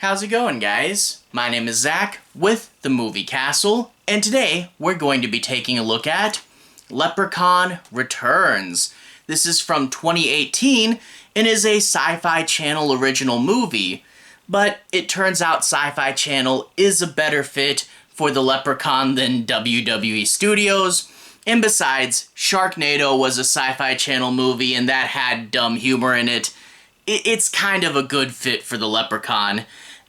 How's it going, guys? My name is Zach with the Movie Castle, and today we're going to be taking a look at Leprechaun Returns. This is from 2018 and is a SyFy Channel Original Movie, but it turns out SyFy Channel is a better fit for the Leprechaun than WWE Studios, and besides, Sharknado was a SyFy Channel movie and that had dumb humor in it. It's kind of a good fit for the Leprechaun.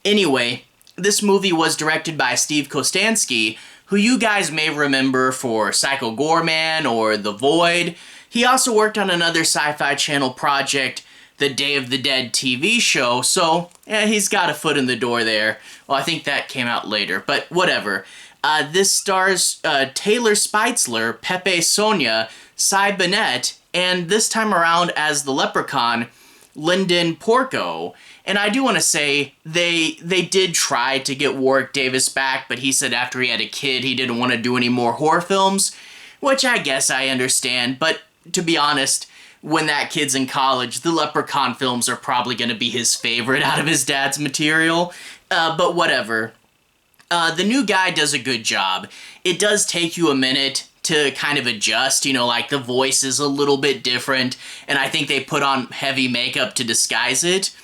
Anyway, this movie was directed by Steve Kostanski, who you guys may remember for Psycho Goreman or The Void. He also worked on another SyFy Channel project, the Day of the Dead TV show, so yeah, he's got a foot in the door there. Well, I think that came out later, but whatever. This stars Taylor Spreitler, Pepi Sonuga, Bennett, and this time around as the Leprechaun, Linden, Porco. And I do want to say, they did try to get Warwick Davis back, but he said after he had a kid, he didn't want to do any more horror films, which I guess I understand, but to be honest, when that kid's in college, the Leprechaun films are probably going to be his favorite out of his dad's material, but whatever. The new guy does a good job. It does take you a minute to kind of adjust, like the voice is a little bit different, and I think they put on heavy makeup to disguise it.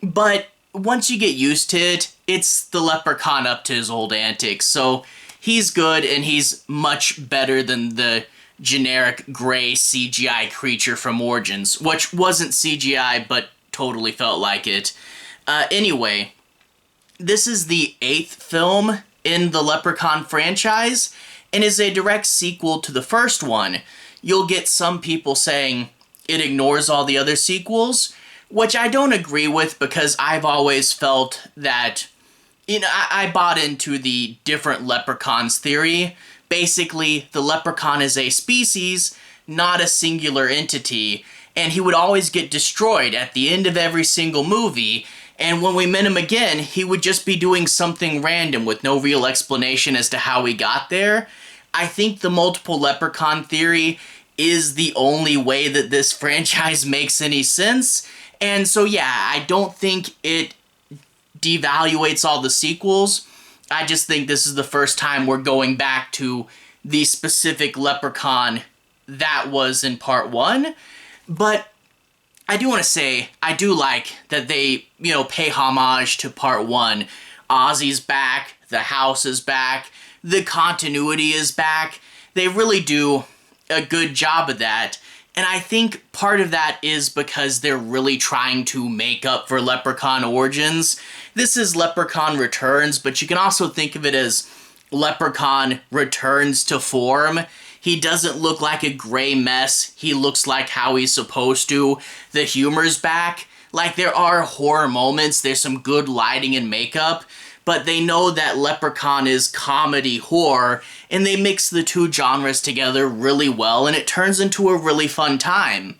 But once you get used to it, it's the Leprechaun up to his old antics, so he's good and he's much better than the generic gray CGI creature from Origins, which wasn't CGI but totally felt like it. Anyway, this is the 8th film in the Leprechaun franchise and is a direct sequel to the first one. You'll get some people saying it ignores all the other sequels, which I don't agree with because I've always felt that, I bought into the different leprechauns theory. Basically, the leprechaun is a species, not a singular entity, and he would always get destroyed at the end of every single movie, and when we met him again, he would just be doing something random with no real explanation as to how he got there. I think the multiple leprechaun theory is the only way that this franchise makes any sense, and so yeah, I don't think it devaluates all the sequels. I just think this is the first time we're going back to the specific Leprechaun that was in part 1. But I do want to say, I do like that they, pay homage to part 1. Ozzy's back, the house is back, the continuity is back. They really do a good job of that. And I think part of that is because they're really trying to make up for Leprechaun Origins. This is Leprechaun Returns, but you can also think of it as Leprechaun returns to form. He doesn't look like a gray mess. He looks like how he's supposed to. The humor's back. Like, there are horror moments. There's some good lighting and makeup. But they know that Leprechaun is comedy horror, and they mix the two genres together really well, and it turns into a really fun time.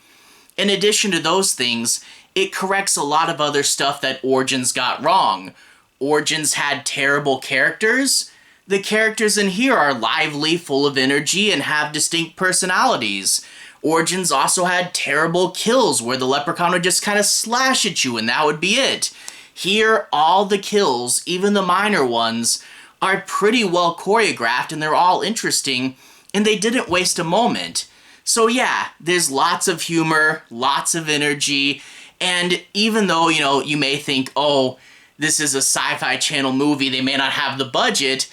In addition to those things, it corrects a lot of other stuff that Origins got wrong. Origins had terrible characters. The characters in here are lively, full of energy, and have distinct personalities. Origins also had terrible kills where the Leprechaun would just kind of slash at you and that would be it. Here, all the kills, even the minor ones, are pretty well choreographed and they're all interesting, and they didn't waste a moment. So yeah, there's lots of humor, lots of energy, and even though, you may think, oh, this is a SyFy Channel movie, they may not have the budget,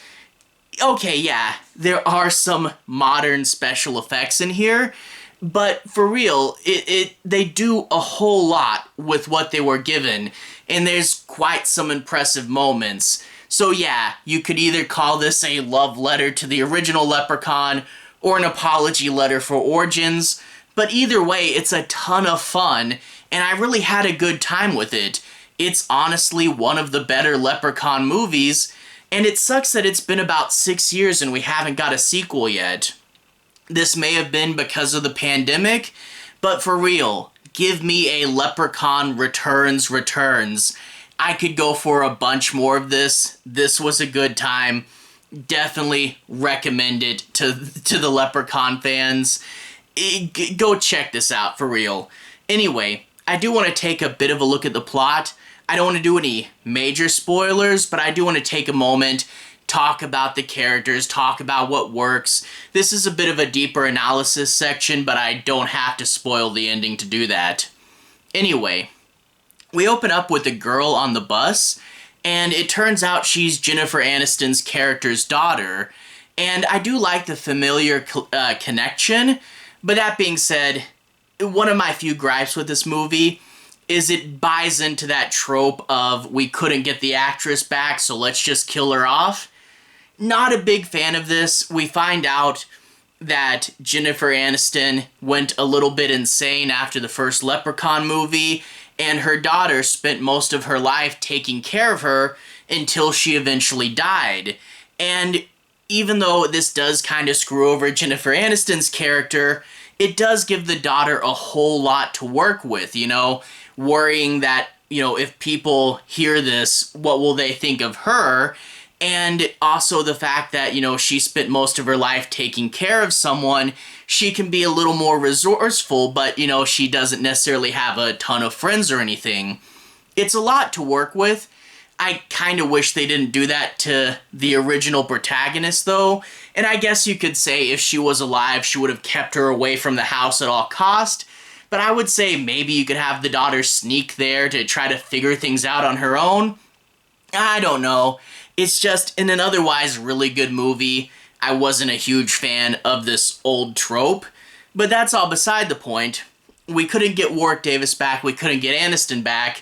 okay, yeah, there are some modern special effects in here, but for real, they do a whole lot with what they were given, and there's quite some impressive moments. So yeah, you could either call this a love letter to the original Leprechaun, or an apology letter for Origins, but either way, it's a ton of fun, and I really had a good time with it. It's honestly one of the better Leprechaun movies, and it sucks that it's been about 6 years and we haven't got a sequel yet. This may have been because of the pandemic, but for real, give me a Leprechaun Returns. I could go for a bunch more of this. This was a good time. Definitely recommend it to the Leprechaun fans. Go check this out, for real. Anyway, I do want to take a bit of a look at the plot. I don't want to do any major spoilers, but I do want to take a moment, talk about the characters, talk about what works. This is a bit of a deeper analysis section, but I don't have to spoil the ending to do that. Anyway, we open up with a girl on the bus, and it turns out she's Jennifer Aniston's character's daughter, and I do like the familiar connection, but that being said, one of my few gripes with this movie is it buys into that trope of we couldn't get the actress back, so let's just kill her off. Not a big fan of this. We find out that Jennifer Aniston went a little bit insane after the first Leprechaun movie, and her daughter spent most of her life taking care of her until she eventually died. And even though this does kind of screw over Jennifer Aniston's character, it does give the daughter a whole lot to work with, you know, worrying that, you know, if people hear this, what will they think of her? And also the fact that, you know, she spent most of her life taking care of someone, she can be a little more resourceful, but, you know, she doesn't necessarily have a ton of friends or anything. It's a lot to work with. I kind of wish they didn't do that to the original protagonist, though. And I guess you could say if she was alive, she would have kept her away from the house at all cost. But I would say maybe you could have the daughter sneak there to try to figure things out on her own. I don't know. It's just, in an otherwise really good movie, I wasn't a huge fan of this old trope. But that's all beside the point. We couldn't get Warwick Davis back, we couldn't get Aniston back,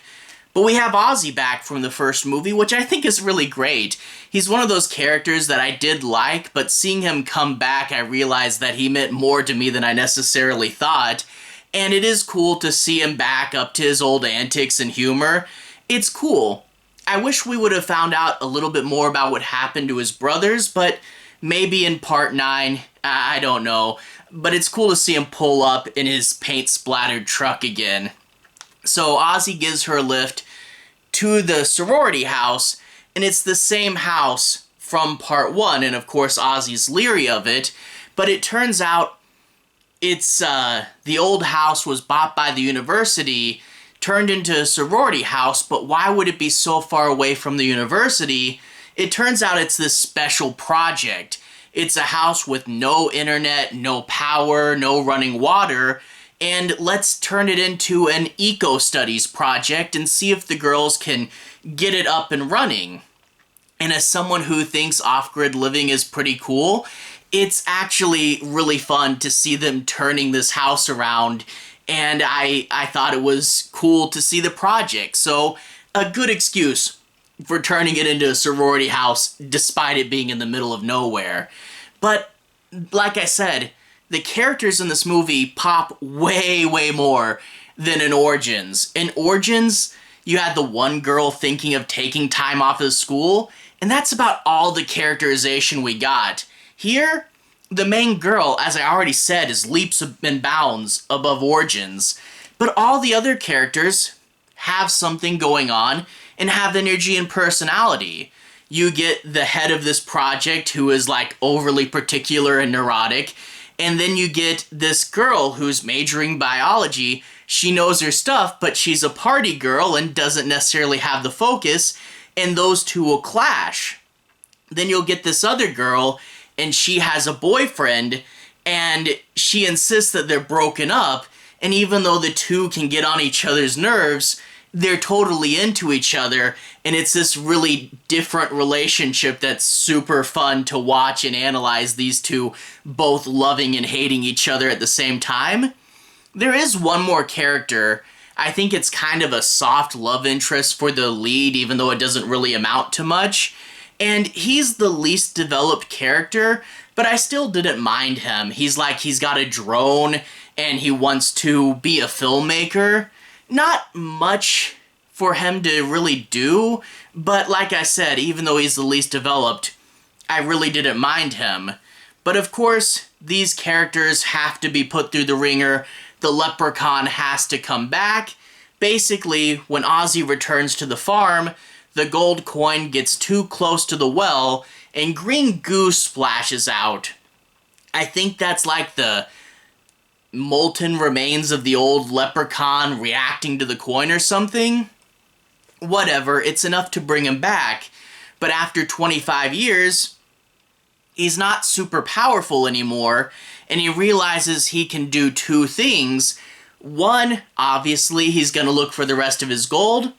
but we have Ozzy back from the first movie, which I think is really great. He's one of those characters that I did like, but seeing him come back, I realized that he meant more to me than I necessarily thought. And it is cool to see him back up to his old antics and humor. It's cool. I wish we would have found out a little bit more about what happened to his brothers, but maybe in part 9, I don't know. But it's cool to see him pull up in his paint-splattered truck again. So Ozzy gives her a lift to the sorority house, and it's the same house from part 1, and of course Ozzy's leery of it, but it turns out it's, the old house was bought by the university, turned into a sorority house, but why would it be so far away from the university? It turns out it's this special project. It's a house with no internet, no power, no running water, and let's turn it into an eco-studies project and see if the girls can get it up and running. And as someone who thinks off-grid living is pretty cool, it's actually really fun to see them turning this house around, and I thought it was cool to see the project. So, a good excuse for turning it into a sorority house despite it being in the middle of nowhere. But, like I said, the characters in this movie pop way, way more than in Origins. In Origins, you had the one girl thinking of taking time off of school, and that's about all the characterization we got. Here, the main girl, as I already said, is leaps and bounds above Origins, but all the other characters have something going on and have energy and personality. You get the head of this project who is like overly particular and neurotic, and then you get this girl who's majoring biology. She knows her stuff, but she's a party girl and doesn't necessarily have the focus, and those two will clash. Then you'll get this other girl, and she has a boyfriend, and she insists that they're broken up, and even though the two can get on each other's nerves, they're totally into each other, and it's this really different relationship that's super fun to watch and analyze, these two both loving and hating each other at the same time. There is one more character. I think it's kind of a soft love interest for the lead, even though it doesn't really amount to much. And he's the least developed character, but I still didn't mind him. He's got a drone, and he wants to be a filmmaker. Not much for him to really do, but like I said, even though he's the least developed, I really didn't mind him. But of course, these characters have to be put through the ringer. The leprechaun has to come back. Basically, when Ozzy returns to the farm, the gold coin gets too close to the well, and green goo splashes out. I think that's like the molten remains of the old leprechaun reacting to the coin or something. whatever, it's enough to bring him back. But after 25 years, he's not super powerful anymore, and he realizes he can do two things. One, obviously, he's gonna look for the rest of his gold.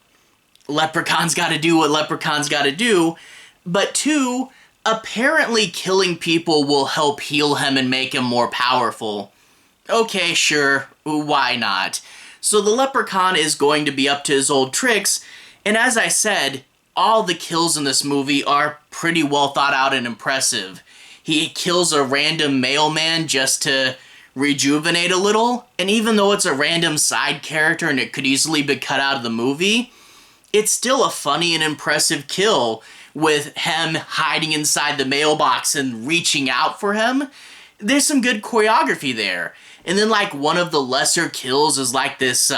Leprechaun's gotta do what Leprechaun's gotta do. But two, apparently killing people will help heal him and make him more powerful. Okay, sure, why not? So the Leprechaun is going to be up to his old tricks, and as I said, all the kills in this movie are pretty well thought out and impressive. He kills a random mailman just to rejuvenate a little, and even though it's a random side character and it could easily be cut out of the movie, it's still a funny and impressive kill with him hiding inside the mailbox and reaching out for him. There's some good choreography there. And then like one of the lesser kills is like this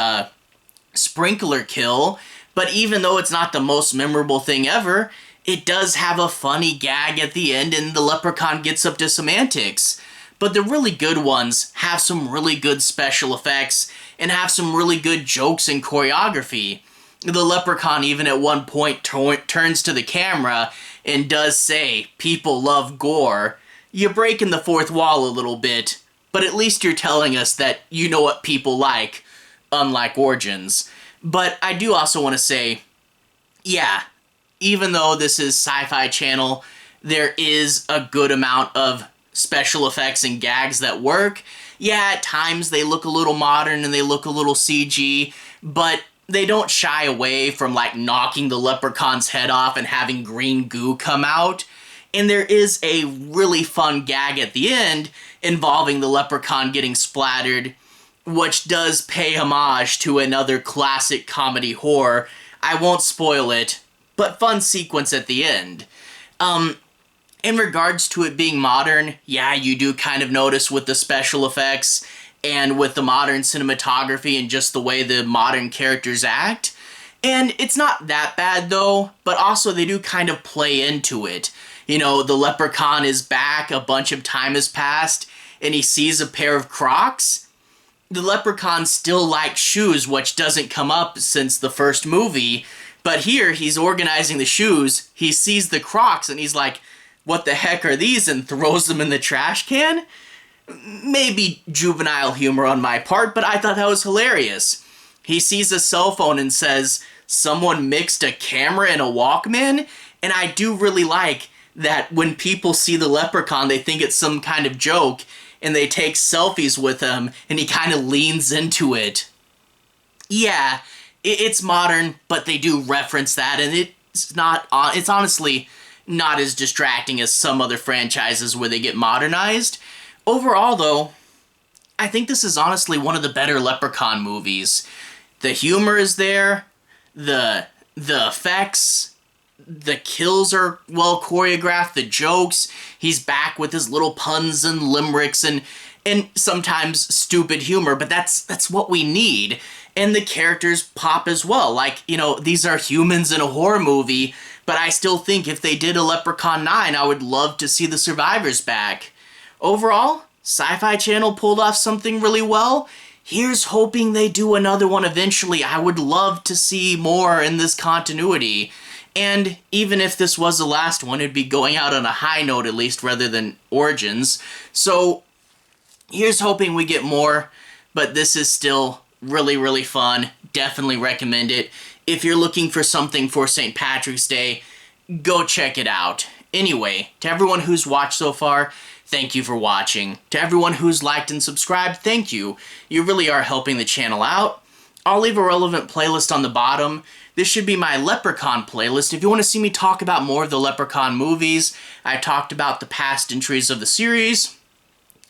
sprinkler kill, but even though it's not the most memorable thing ever, it does have a funny gag at the end and the Leprechaun gets up to some antics. But the really good ones have some really good special effects and have some really good jokes and choreography. The Leprechaun even at one point turns to the camera and does say, "People love gore." You're breaking the fourth wall a little bit, but at least you're telling us that you know what people like, unlike Origins. But I do also want to say, yeah, even though this is SyFy Channel, there is a good amount of special effects and gags that work. Yeah, at times they look a little modern and they look a little CG, but they don't shy away from like knocking the Leprechaun's head off and having green goo come out. And there is a really fun gag at the end involving the Leprechaun getting splattered, which does pay homage to another classic comedy horror. I won't spoil it, but fun sequence at the end. In regards to it being modern, yeah, you do kind of notice with the special effects and with the modern cinematography and just the way the modern characters act. And it's not that bad though, but also they do kind of play into it. You know, the Leprechaun is back, a bunch of time has passed, and he sees a pair of Crocs. The Leprechaun still likes shoes, which doesn't come up since the first movie, but here he's organizing the shoes, he sees the Crocs, and he's like, "What the heck are these?" and throws them in the trash can? Maybe juvenile humor on my part, but I thought that was hilarious. He sees a cell phone and says, "Someone mixed a camera and a Walkman?" And I do really like that when people see the Leprechaun, they think it's some kind of joke, and they take selfies with him, and he kind of leans into it. Yeah, it's modern, but they do reference that, and it's honestly not as distracting as some other franchises where they get modernized. Overall, though, I think this is honestly one of the better Leprechaun movies. The humor is there, the effects, the kills are well choreographed, the jokes, he's back with his little puns and limericks and sometimes stupid humor, but that's what we need. And the characters pop as well. Like, you know, these are humans in a horror movie, but I still think if they did a Leprechaun 9, I would love to see the survivors back. Overall, SyFy Channel pulled off something really well. Here's hoping they do another one eventually. I would love to see more in this continuity. And even if this was the last one, it'd be going out on a high note at least rather than Origins. So here's hoping we get more, but this is still really, really fun. Definitely recommend it. If you're looking for something for St. Patrick's Day, go check it out. Anyway, to everyone who's watched so far, thank you for watching. To everyone who's liked and subscribed, thank you. You really are helping the channel out. I'll leave a relevant playlist on the bottom. This should be my Leprechaun playlist. If you want to see me talk about more of the Leprechaun movies, I talked about the past entries of the series.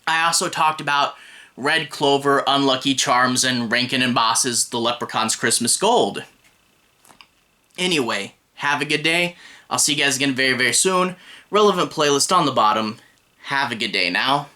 I also talked about Red Clover, Unlucky Charms, and Rankin and Boss's The Leprechaun's Christmas Gold. Anyway, have a good day. I'll see you guys again very, very soon. Relevant playlist on the bottom. Have a good day now.